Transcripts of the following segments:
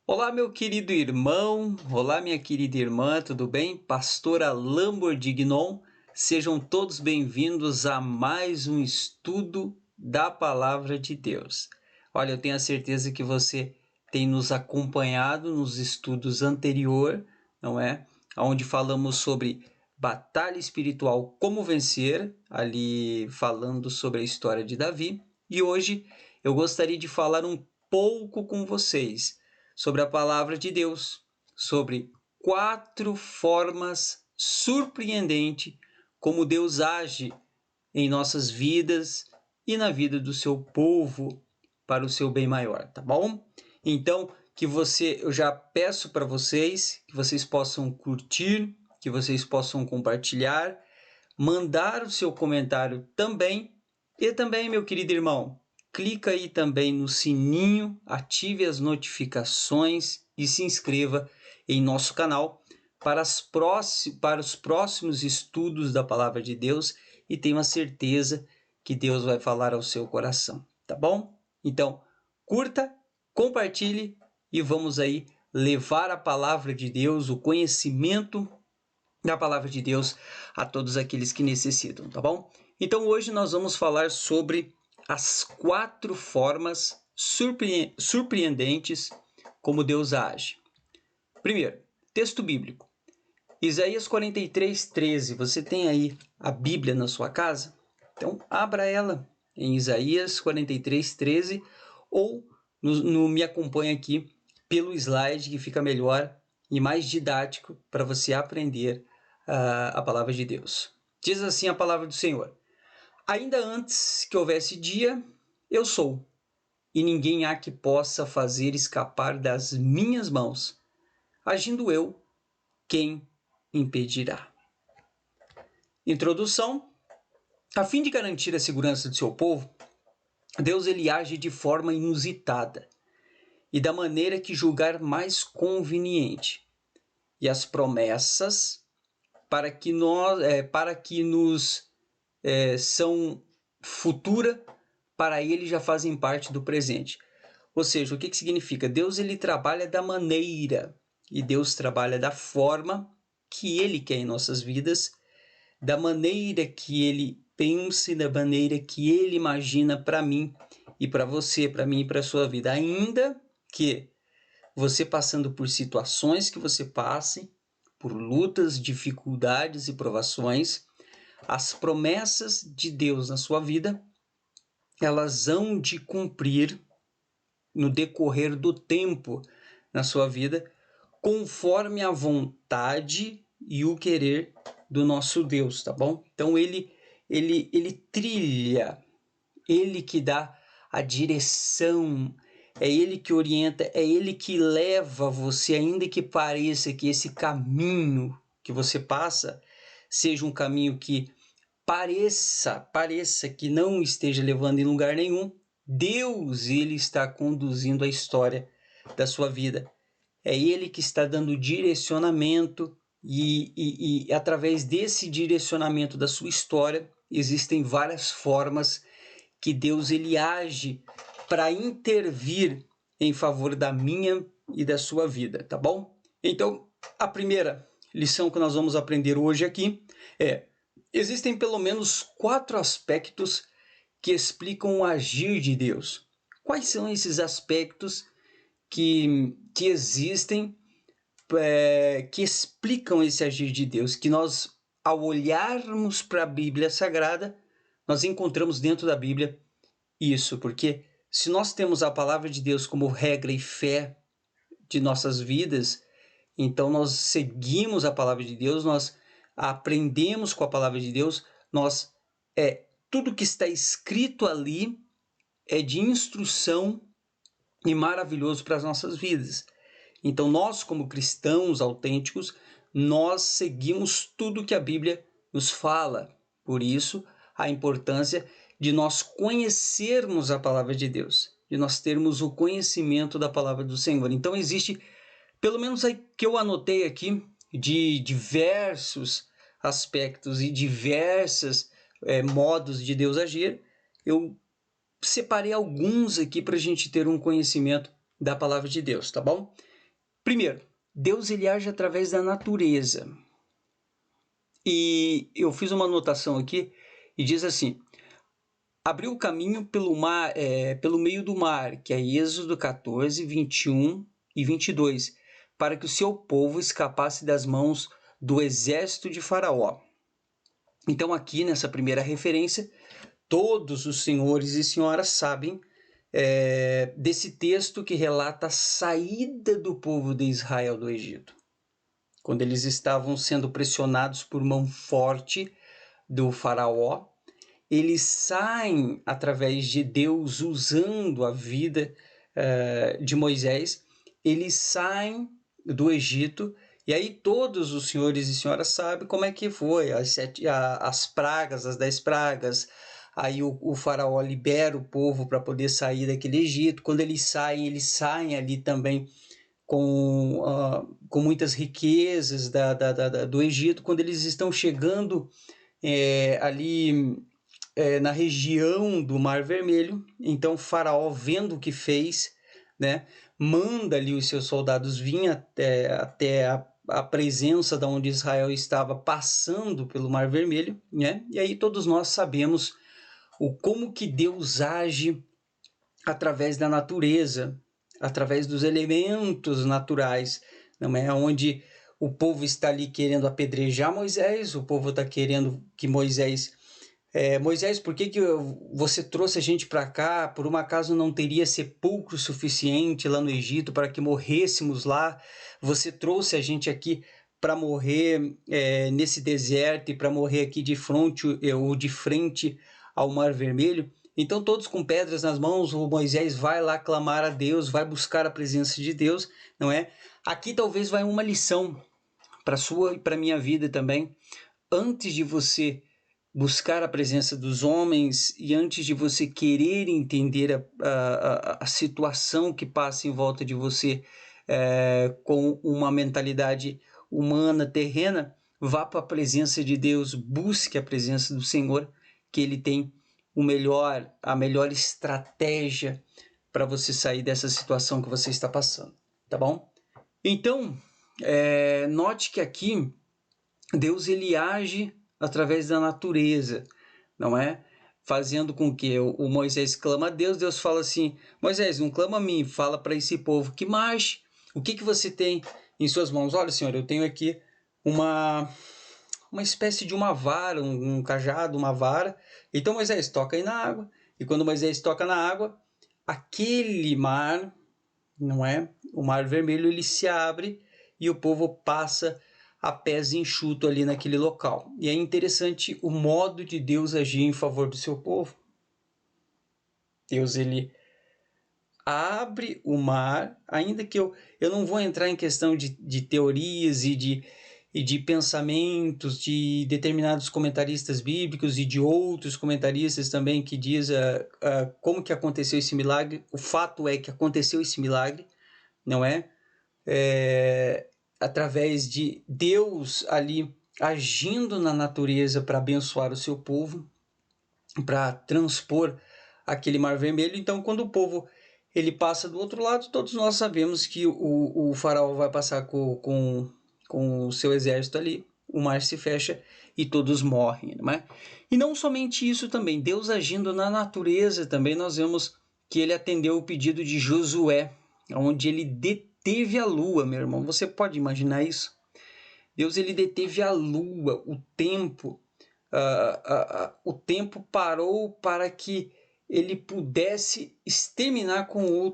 Olá, meu querido irmão, olá, minha querida irmã, tudo bem? Pastora Lambordignon, sejam todos bem-vindos a mais um estudo da Palavra de Deus. Olha, eu tenho a certeza que você tem nos acompanhado nos estudos anteriores, não é? Onde falamos sobre batalha espiritual, como vencer, ali falando sobre a história de Davi. E hoje eu gostaria de falar um pouco com vocês sobre a palavra de Deus, sobre 4 formas surpreendentes como Deus age em nossas vidas e na vida do seu povo para o seu bem maior, tá bom? Então, eu já peço para vocês que vocês possam curtir, que vocês possam compartilhar, mandar o seu comentário também. E também, meu querido irmão, clica aí também no sininho, ative as notificações e se inscreva em nosso canal para os próximos estudos da Palavra de Deus e tenha uma certeza que Deus vai falar ao seu coração, tá bom? Então, curta, compartilhe e vamos aí levar a Palavra de Deus, o conhecimento da Palavra de Deus a todos aqueles que necessitam, tá bom? Então hoje nós vamos falar sobre as 4 formas surpreendentes como Deus age. Primeiro, texto bíblico. Isaías 43:13. Você tem aí a Bíblia na sua casa? Então abra ela em Isaías 43:13 ou me acompanhe aqui pelo slide que fica melhor e mais didático para você aprender a palavra de Deus. Diz assim a palavra do Senhor: ainda antes que houvesse dia, eu sou, e ninguém há que possa fazer escapar das minhas mãos. Agindo eu, quem impedirá? Introdução. A fim de garantir a segurança do seu povo, Deus ele age de forma inusitada e da maneira que julgar mais conveniente. E as promessas para que nos são futura, para ele já fazem parte do presente. Ou seja, o que significa? Deus ele trabalha da maneira e Deus trabalha da forma que ele quer em nossas vidas, da maneira que ele pensa e da maneira que ele imagina para mim e para você, para mim e para a sua vida. Ainda que você passando por situações que você passe, por lutas, dificuldades e provações, as promessas de Deus na sua vida, elas hão de cumprir no decorrer do tempo na sua vida, conforme a vontade e o querer do nosso Deus, tá bom? Então ele trilha, ele que dá a direção, é ele que orienta, é ele que leva você, ainda que pareça que esse caminho que você passa seja um caminho que pareça que não esteja levando em lugar nenhum. Deus, ele está conduzindo a história da sua vida. É ele que está dando direcionamento e através desse direcionamento da sua história, existem várias formas que Deus ele age para intervir em favor da minha e da sua vida, tá bom? Então, a primeira lição que nós vamos aprender hoje aqui é: existem pelo menos 4 aspectos que explicam o agir de Deus. Quais são esses aspectos que existem, que explicam esse agir de Deus? Que nós, ao olharmos para a Bíblia Sagrada, nós encontramos dentro da Bíblia isso, porque se nós temos a palavra de Deus como regra e fé de nossas vidas, então nós seguimos a palavra de Deus, nós aprendemos com a palavra de Deus, tudo que está escrito ali é de instrução e maravilhoso para as nossas vidas. Então nós, como cristãos autênticos, nós seguimos tudo que a Bíblia nos fala. Por isso, a importância de nós conhecermos a palavra de Deus, de nós termos o conhecimento da palavra do Senhor. Então existe, pelo menos aí que eu anotei aqui, de diversos aspectos e diversos modos de Deus agir, eu separei alguns aqui para a gente ter um conhecimento da palavra de Deus, tá bom? Primeiro, Deus ele age através da natureza. E eu fiz uma anotação aqui e diz assim: abriu o caminho pelo mar, pelo meio do mar, que é Êxodo 14, 21 e 22, para que o seu povo escapasse das mãos do exército de Faraó. Então aqui nessa primeira referência, todos os senhores e senhoras sabem desse texto que relata a saída do povo de Israel do Egito. Quando eles estavam sendo pressionados por mão forte do Faraó, eles saem através de Deus usando a vida de Moisés, eles saem do Egito, e aí todos os senhores e senhoras sabem como é que foi, as pragas, as 10 pragas, aí o faraó libera o povo para poder sair daquele Egito. Quando eles saem ali também com muitas riquezas do Egito. Quando eles estão chegando ali na região do Mar Vermelho, então o faraó, vendo o que fez, né, manda ali os seus soldados vir até a presença da onde Israel estava, passando pelo Mar Vermelho, né? E aí todos nós sabemos como que Deus age através da natureza, através dos elementos naturais, não é? Onde o povo está ali querendo apedrejar Moisés, o povo está querendo que Moisés, por que você trouxe a gente para cá? Por um acaso não teria sepulcro suficiente lá no Egito para que morrêssemos lá? Você trouxe a gente aqui para morrer nesse deserto e para morrer aqui de frente ao Mar Vermelho? Então todos com pedras nas mãos, o Moisés vai lá clamar a Deus, vai buscar a presença de Deus, não é? Aqui talvez vai uma lição para a sua e para a minha vida também. Antes de você buscar a presença dos homens e antes de você querer entender a situação que passa em volta de você com uma mentalidade humana, terrena, vá para a presença de Deus, busque a presença do Senhor, que Ele tem a melhor estratégia para você sair dessa situação que você está passando, tá bom? Então, note que aqui Deus ele age através da natureza, não é? Fazendo com que o Moisés clama a Deus, Deus fala assim: Moisés, não clama a mim, fala para esse povo que marche. O que você tem em suas mãos? Olha, Senhor, eu tenho aqui uma espécie de uma vara, um cajado, uma vara. Então Moisés toca aí na água, e quando Moisés toca na água, aquele mar, não é? O Mar Vermelho, ele se abre e o povo passa a pés enxuto ali naquele local. E é interessante o modo de Deus agir em favor do seu povo. Deus, ele abre o mar, ainda que eu não vou entrar em questão de teorias e de pensamentos de determinados comentaristas bíblicos e de outros comentaristas também que diz como que aconteceu esse milagre. O fato é que aconteceu esse milagre, não é? Através de Deus ali agindo na natureza para abençoar o seu povo, para transpor aquele Mar Vermelho. Então, quando o povo ele passa do outro lado, todos nós sabemos que o faraó vai passar com o seu exército ali, o mar se fecha e todos morrem, não é? E não somente isso também, Deus agindo na natureza também, nós vemos que ele atendeu o pedido de Josué, onde ele deteve a lua, meu irmão. Você pode imaginar isso? Deus ele deteve a lua, o tempo. O tempo parou para que ele pudesse exterminar com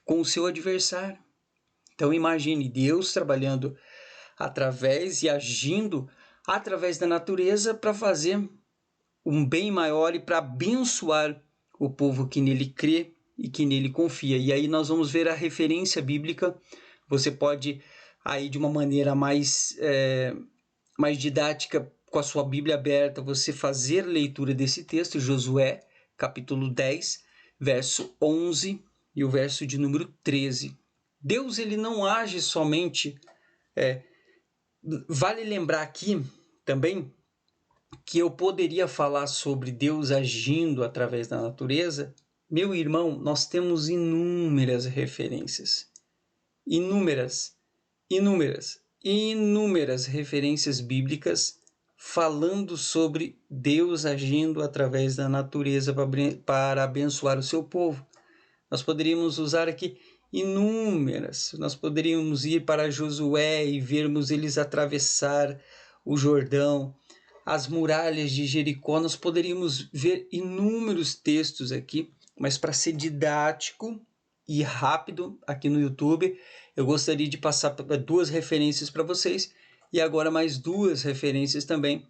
o seu adversário. Então imagine Deus trabalhando através e agindo através da natureza para fazer um bem maior e para abençoar o povo que nele crê e que nele confia. E aí nós vamos ver a referência bíblica. Você pode, aí de uma maneira mais didática, com a sua Bíblia aberta, você fazer leitura desse texto, Josué, capítulo 10, verso 11 e o verso de número 13. Deus ele não age somente... Vale lembrar aqui também que eu poderia falar sobre Deus agindo através da natureza. Meu irmão, nós temos inúmeras referências. Inúmeras. inúmeras referências bíblicas falando sobre Deus agindo através da natureza para abençoar o seu povo. Nós poderíamos usar aqui inúmeras. Nós poderíamos ir para Josué e vermos eles atravessar o Jordão, as muralhas de Jericó. Nós poderíamos ver inúmeros textos aqui, mas para ser didático e rápido aqui no YouTube, eu gostaria de passar 2 referências para vocês e agora mais 2 referências também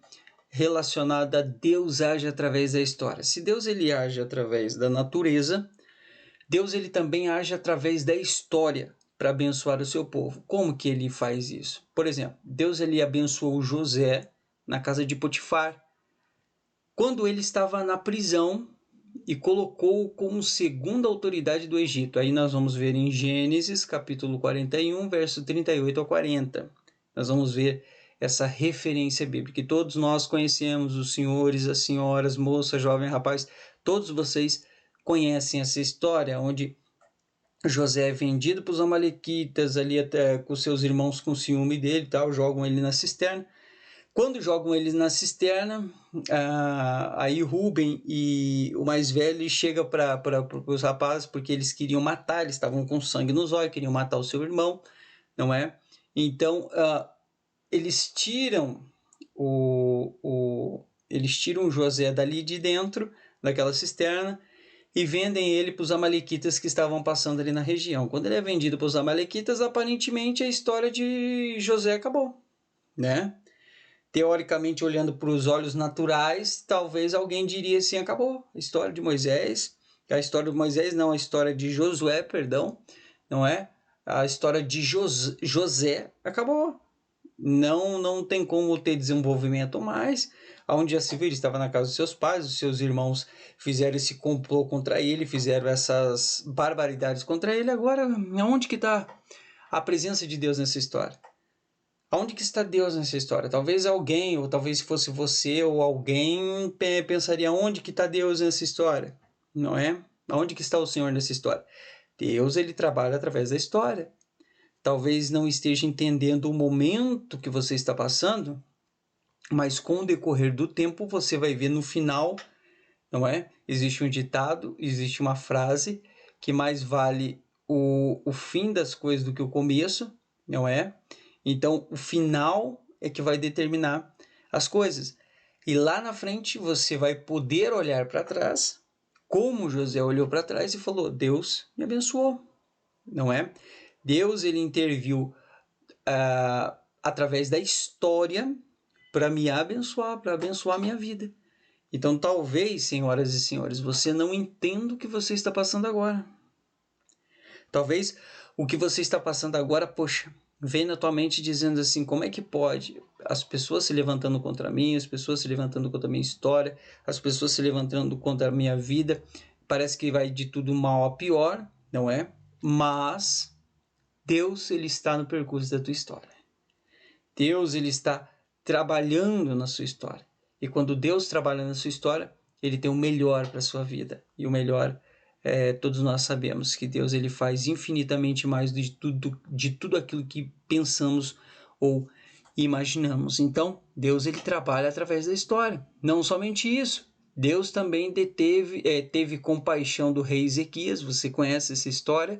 relacionadas a Deus age através da história. Se Deus ele age através da natureza, Deus ele também age através da história para abençoar o seu povo. Como que ele faz isso? Por exemplo, Deus ele abençoou José na casa de Potifar, quando ele estava na prisão e colocou-o como segunda autoridade do Egito. Aí nós vamos ver em Gênesis, capítulo 41, verso 38 a 40. Nós vamos ver essa referência bíblica. E todos nós conhecemos, os senhores, as senhoras, moça, jovem, rapaz, todos vocês conhecem essa história, onde José é vendido para os amalequitas, ali até com seus irmãos com ciúme dele, tal, jogam ele na cisterna. Quando jogam ele na cisterna, aí Rúben e o mais velho chega para os rapazes, porque eles queriam matar, eles estavam com sangue nos olhos, queriam matar o seu irmão, não é? Então, eles tiram eles tiram José dali de dentro, daquela cisterna, e vendem ele para os amalequitas que estavam passando ali na região. Quando ele é vendido para os amalequitas, aparentemente a história de José acabou, né? Teoricamente, olhando para os olhos naturais, talvez alguém diria assim, acabou a história de Moisés, a história de Moisés não, a história de Josué, perdão, não é? A história de José acabou. Não tem como ter desenvolvimento mais. Onde já se viu, ele estava na casa dos seus pais, os seus irmãos fizeram esse complô contra ele, fizeram essas barbaridades contra ele. Agora, onde que está a presença de Deus nessa história? Aonde que está Deus nessa história? Talvez alguém, ou talvez fosse você ou alguém, pensaria, onde que está Deus nessa história? Não é? Onde que está o Senhor nessa história? Deus, ele trabalha através da história. Talvez não esteja entendendo o momento que você está passando, mas com o decorrer do tempo você vai ver no final, não é? Existe um ditado, existe uma frase que mais vale o fim das coisas do que o começo, não é? Então, o final é que vai determinar as coisas. E lá na frente você vai poder olhar para trás, como José olhou para trás e falou, Deus me abençoou, não é? Deus ele interviu através da história para me abençoar, para abençoar a minha vida. Então, talvez, senhoras e senhores, você não entenda o que você está passando agora. Talvez o que você está passando agora, poxa, vem na tua mente dizendo assim, como é que pode? As pessoas se levantando contra mim, as pessoas se levantando contra a minha história, as pessoas se levantando contra a minha vida. Parece que vai de tudo mal a pior, não é? Mas Deus, ele está no percurso da tua história. Deus, ele está trabalhando na sua história. E quando Deus trabalha na sua história, ele tem o melhor para a sua vida. E o melhor, todos nós sabemos que Deus ele faz infinitamente mais de tudo aquilo que pensamos ou imaginamos. Então, Deus ele trabalha através da história. Não somente isso, Deus também teve compaixão do rei Ezequias. Você conhece essa história?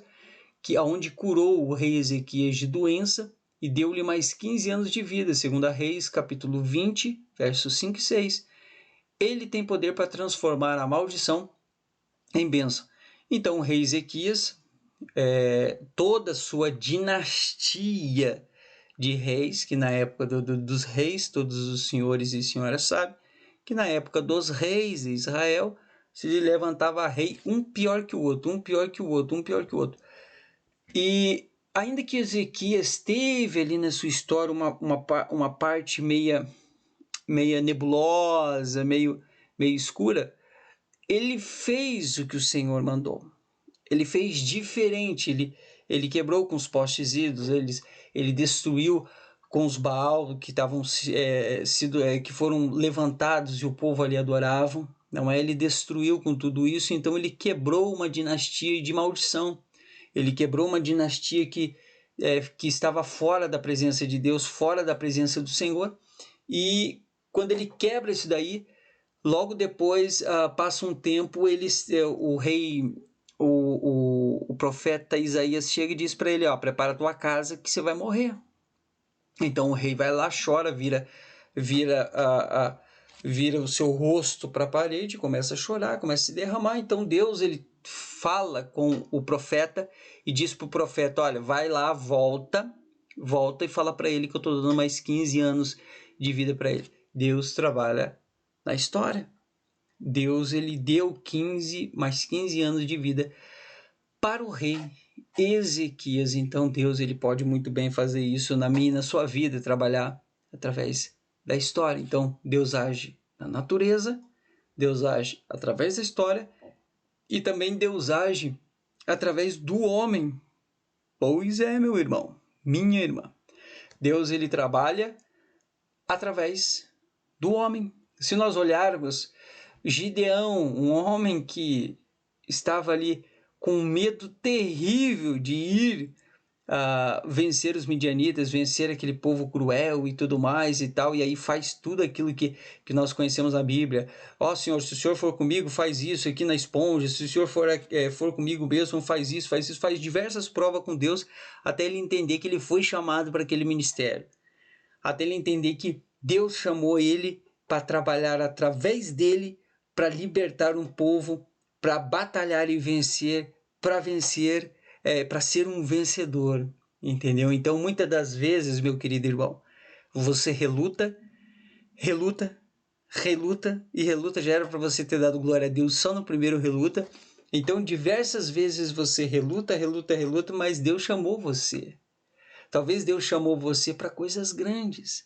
Que aonde curou o rei Ezequias de doença e deu-lhe mais 15 anos de vida, segundo Reis, capítulo 20, versos 5 e 6. Ele tem poder para transformar a maldição em bênção. Então, o rei Ezequias, toda a sua dinastia de reis, que na época dos reis, todos os senhores e senhoras sabem, que na época dos reis de Israel, se levantava rei um pior que o outro, um pior que o outro, um pior que o outro. E ainda que Ezequias teve ali na sua história uma parte meia nebulosa, meio escura, ele fez o que o Senhor mandou. Ele fez diferente, ele quebrou com os postes ídolos, ele destruiu com os Baal que que foram levantados e o povo ali adoravam. Não é? Ele destruiu com tudo isso, então ele quebrou uma dinastia de maldição. Ele quebrou uma dinastia que que estava fora da presença de Deus, fora da presença do Senhor, e quando ele quebra isso daí, logo depois, passa um tempo, o rei, o profeta Isaías chega e diz para ele, prepara a tua casa que você vai morrer. Então o rei vai lá, chora, vira o seu rosto para a parede, começa a chorar, começa a se derramar. Então Deus, ele fala com o profeta e diz para o profeta, olha, vai lá, volta e fala para ele que eu estou dando mais 15 anos de vida para ele. Deus trabalha na história. Deus, ele deu mais 15 anos de vida para o rei Ezequias. Então Deus, ele pode muito bem fazer isso na minha e na sua vida, trabalhar através da história. Então Deus age na natureza, Deus age através da história e também Deus age através do homem. Pois é, meu irmão, minha irmã. Deus, ele trabalha através do homem. Se nós olharmos Gideão, um homem que estava ali com um medo terrível de ir vencer os midianitas, vencer aquele povo cruel e tudo mais e tal, e aí faz tudo aquilo que nós conhecemos na Bíblia. Senhor, se o Senhor for comigo, faz isso aqui na esponja, se o Senhor for comigo mesmo, faz isso, faz diversas provas com Deus, até ele entender que ele foi chamado para aquele ministério, até ele entender que Deus chamou ele para trabalhar através dele, para libertar um povo, para batalhar e vencer, para ser um vencedor, entendeu? Então, muitas das vezes, meu querido irmão, você reluta, já era para você ter dado glória a Deus só no primeiro reluta. Então, diversas vezes você reluta, mas Deus chamou você. Talvez Deus chamou você para coisas grandes,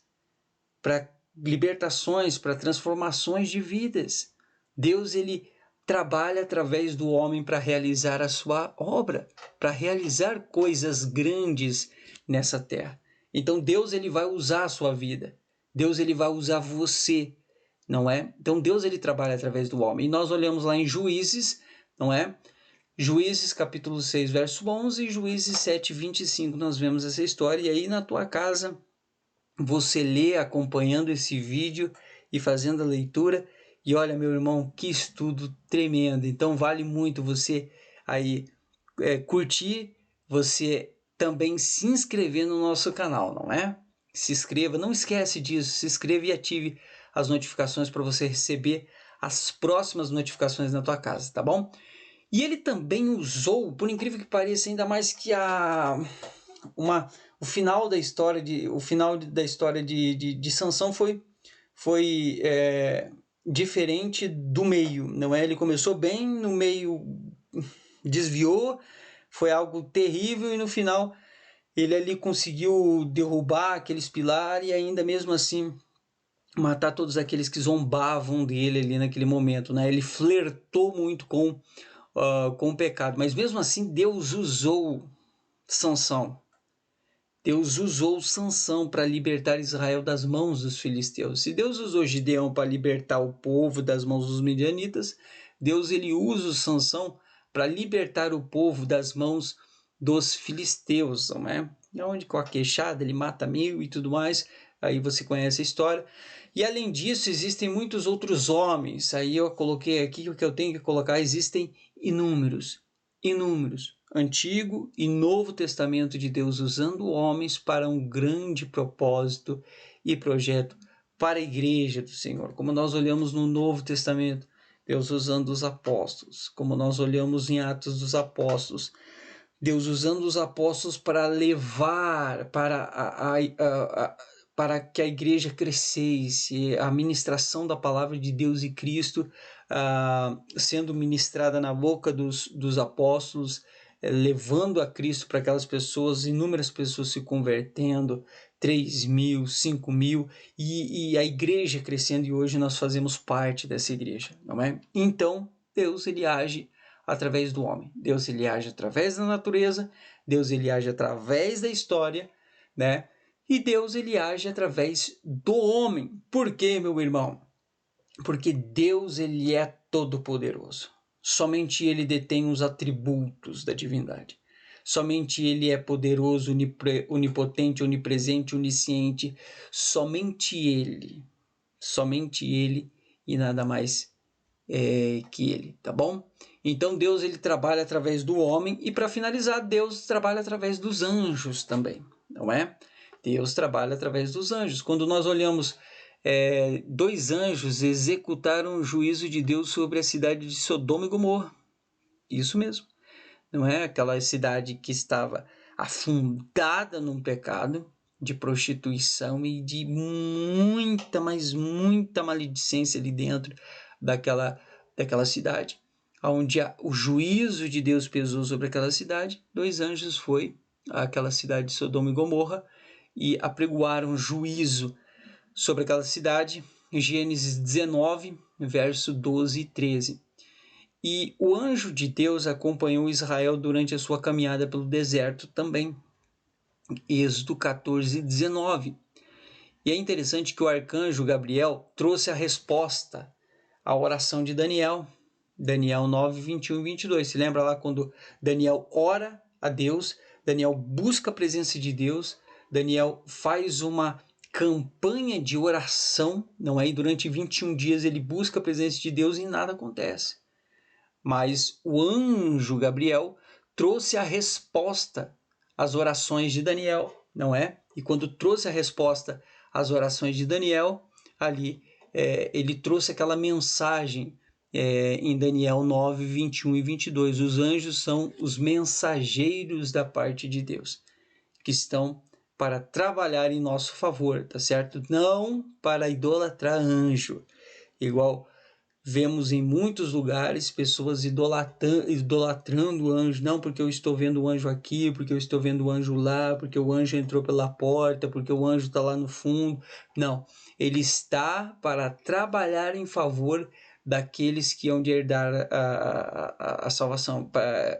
para libertações, para transformações de vidas. Deus, ele trabalha através do homem para realizar a sua obra, para realizar coisas grandes nessa terra. Então Deus, ele vai usar a sua vida. Deus, ele vai usar você, não é? Então Deus, ele trabalha através do homem. E nós olhamos lá em Juízes, não é? Juízes capítulo 6, verso 11 e Juízes 7, 25, nós vemos essa história. E aí na tua casa você lê acompanhando esse vídeo e fazendo a leitura. E olha, meu irmão, que estudo tremendo. Então vale muito você aí curtir, você também se inscrever no nosso canal, não é? Se inscreva, não esquece disso, se inscreva e ative as notificações para você receber as próximas notificações na tua casa, tá bom? E ele também usou, por incrível que pareça, ainda mais que o final da história de Sansão foi diferente do meio, não é? Ele começou bem, no meio desviou, foi algo terrível e no final ele ali conseguiu derrubar aqueles pilares e ainda mesmo assim matar todos aqueles que zombavam dele ali naquele momento, né? Ele flertou muito com o pecado, mas mesmo assim Deus usou Sansão. Deus usou Sansão para libertar Israel das mãos dos filisteus. Se Deus usou Gideão para libertar o povo das mãos dos midianitas, Deus, ele usa o Sansão para libertar o povo das mãos dos filisteus, não é? Onde com a queixada ele mata 1000 e tudo mais, aí você conhece a história. E além disso, existem muitos outros homens, aí eu coloquei aqui o que eu tenho que colocar, existem inúmeros, Antigo e Novo Testamento de Deus usando homens para um grande propósito e projeto para a igreja do Senhor. Como nós olhamos no Novo Testamento, Deus usando os apóstolos, como nós olhamos em Atos dos Apóstolos, Deus usando os apóstolos para levar, para que a igreja crescesse, a ministração da palavra de Deus e Cristo sendo ministrada na boca dos apóstolos, levando a Cristo para aquelas pessoas, inúmeras pessoas se convertendo, 3.000, 5.000, e a igreja crescendo, e hoje nós fazemos parte dessa igreja, não é? Então, Deus, ele age através do homem. Deus, ele age através da natureza, Deus, ele age através da história, né? E Deus, ele age através do homem. Por quê, meu irmão? Porque Deus, ele é todo-poderoso. Somente ele detém os atributos da divindade. Somente Ele é poderoso, onipotente, onipresente, onisciente. Somente Ele e nada mais que Ele, tá bom? Então Deus ele trabalha através do homem e para finalizar, Deus trabalha através dos anjos também, não é? Deus trabalha através dos anjos. Quando nós olhamos, 2 anjos executaram o juízo de Deus sobre a cidade de Sodoma e Gomorra. Isso mesmo. Não é aquela cidade que estava afundada num pecado de prostituição e de muita, mas muita maledicência ali dentro daquela cidade, onde o juízo de Deus pesou sobre aquela cidade. 2 anjos foi àquela cidade de Sodoma e Gomorra e apregoaram juízo sobre aquela cidade, em Gênesis 19, verso 12 e 13. E o anjo de Deus acompanhou Israel durante a sua caminhada pelo deserto também. Êxodo 14, 19. E é interessante que o arcanjo Gabriel trouxe a resposta à oração de Daniel. Daniel 9, 21 e 22. Se lembra lá quando Daniel ora a Deus, Daniel busca a presença de Deus, Daniel faz uma campanha de oração, não é? E durante 21 dias ele busca a presença de Deus e nada acontece. Mas o anjo Gabriel trouxe a resposta às orações de Daniel, não é? E quando trouxe a resposta às orações de Daniel, ali ele trouxe aquela mensagem em Daniel 9, 21 e 22. Os anjos são os mensageiros da parte de Deus, que estão para trabalhar em nosso favor, tá certo? Não para idolatrar anjo, igual vemos em muitos lugares pessoas idolatrando o anjo. Não, porque eu estou vendo o anjo aqui, porque eu estou vendo o anjo lá, porque o anjo entrou pela porta, porque o anjo está lá no fundo. Não, ele está para trabalhar em favor daqueles que hão de herdar a salvação.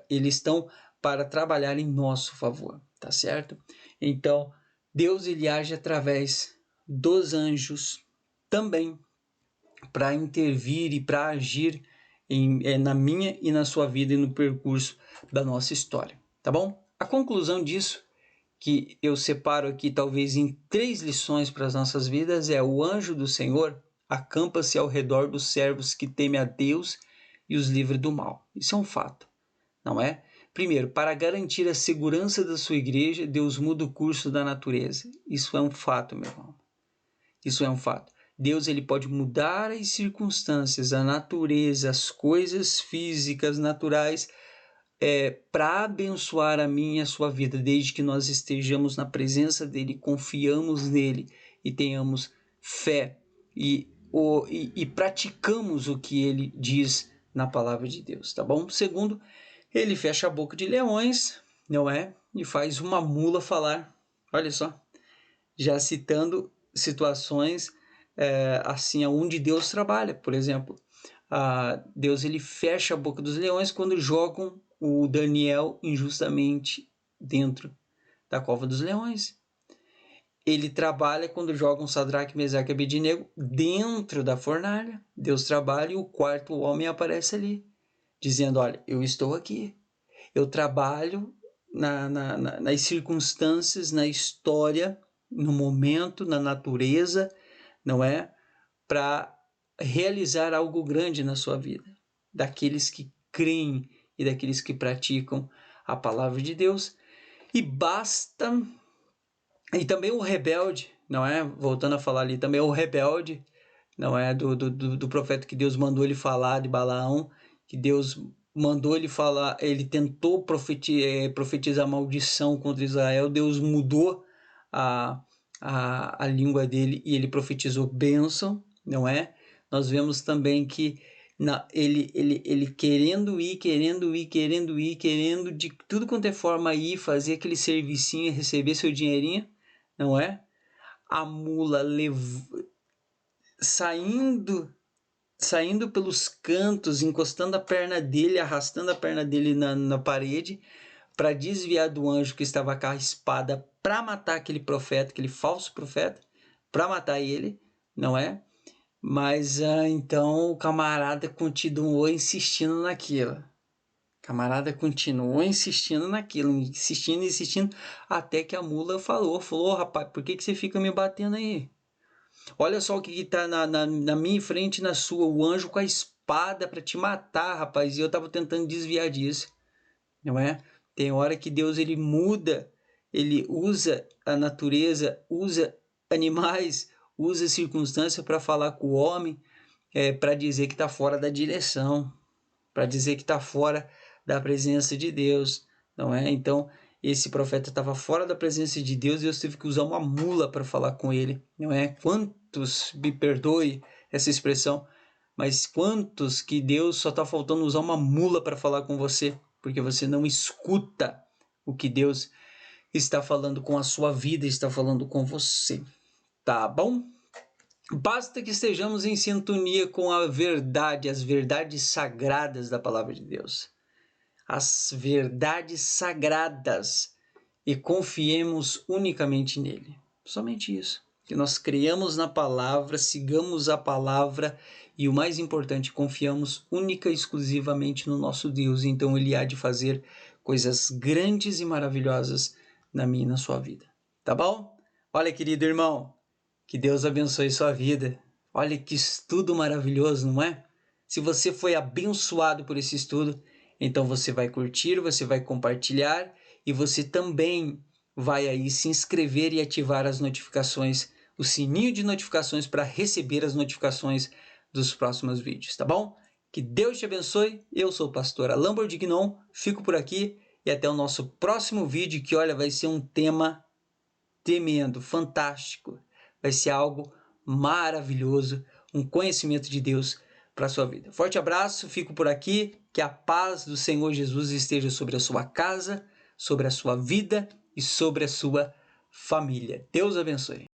Eles estão para trabalhar em nosso favor, tá certo? Então, Deus ele age através dos anjos também, para intervir e para agir na minha e na sua vida e no percurso da nossa história, tá bom? A conclusão disso, que eu separo aqui talvez em 3 lições para as nossas vidas, é: o anjo do Senhor acampa-se ao redor dos servos que temem a Deus e os livra do mal. Isso é um fato, não é? Primeiro, para garantir a segurança da sua igreja, Deus muda o curso da natureza. Isso é um fato, meu irmão. Isso é um fato. Deus ele pode mudar as circunstâncias, a natureza, as coisas físicas, naturais, para abençoar a minha e a sua vida, desde que nós estejamos na presença dele, confiamos nele e tenhamos fé e praticamos o que ele diz na palavra de Deus, tá bom? Segundo, ele fecha a boca de leões, não é? E faz uma mula falar. Olha só, já citando situações assim, onde Deus trabalha. Por exemplo, Deus ele fecha a boca dos leões quando jogam o Daniel injustamente dentro da cova dos leões. Ele trabalha quando jogam Sadraque, Mesaque e Abednego dentro da fornalha. Deus trabalha e o 4º homem aparece ali, dizendo: olha, eu estou aqui. Eu trabalho nas circunstâncias, na história, no momento, na natureza, não é? Para realizar algo grande na sua vida, daqueles que creem e daqueles que praticam a palavra de Deus. E basta, e também o rebelde, não é? Voltando a falar ali, também o rebelde, não é? Do profeta que Deus mandou ele falar, de Balaão, que Deus mandou ele falar, ele tentou profetizar maldição contra Israel, Deus mudou a língua dele e ele profetizou bênção, não é? Nós vemos também que ele querendo de tudo quanto é forma ir, fazer aquele servicinho, receber seu dinheirinho, não é? A mula saindo pelos cantos, encostando a perna dele, arrastando a perna dele na parede, para desviar do anjo que estava com a espada para matar aquele profeta, aquele falso profeta, para matar ele, não é? Mas então o camarada continuou insistindo naquilo. camarada continuou insistindo naquilo, insistindo, até que a mula falou, rapaz, por que você fica me batendo aí? Olha só o que está na minha frente e na sua, o anjo com a espada para te matar, rapaz, e eu estava tentando desviar disso, não é? Tem hora que Deus ele muda, ele usa a natureza, usa animais, usa circunstâncias para falar com o homem, para dizer que está fora da direção, para dizer que está fora da presença de Deus, não é? Então, esse profeta estava fora da presença de Deus e Deus teve que usar uma mula para falar com ele, não é? Quantos, me perdoe essa expressão, mas quantos que Deus só está faltando usar uma mula para falar com você, porque você não escuta o que Deus está falando com a sua vida, está falando com você, tá bom? Basta que estejamos em sintonia com a verdade, as verdades sagradas da palavra de Deus. As verdades sagradas e confiemos unicamente nele. Somente isso. Que nós criamos na palavra, sigamos a palavra e o mais importante, confiamos única e exclusivamente no nosso Deus. Então ele há de fazer coisas grandes e maravilhosas na minha e na sua vida. Tá bom? Olha, querido irmão, que Deus abençoe sua vida. Olha que estudo maravilhoso, não é? Se você foi abençoado por esse estudo, então você vai curtir, você vai compartilhar e você também vai aí se inscrever e ativar as notificações, o sininho de notificações para receber as notificações dos próximos vídeos, tá bom? Que Deus te abençoe. Eu sou o pastor Alain Bordignon, fico por aqui e até o nosso próximo vídeo que, olha, vai ser um tema tremendo, fantástico. Vai ser algo maravilhoso, um conhecimento de Deus para a sua vida. Forte abraço, fico por aqui, que a paz do Senhor Jesus esteja sobre a sua casa, sobre a sua vida e sobre a sua família. Deus abençoe.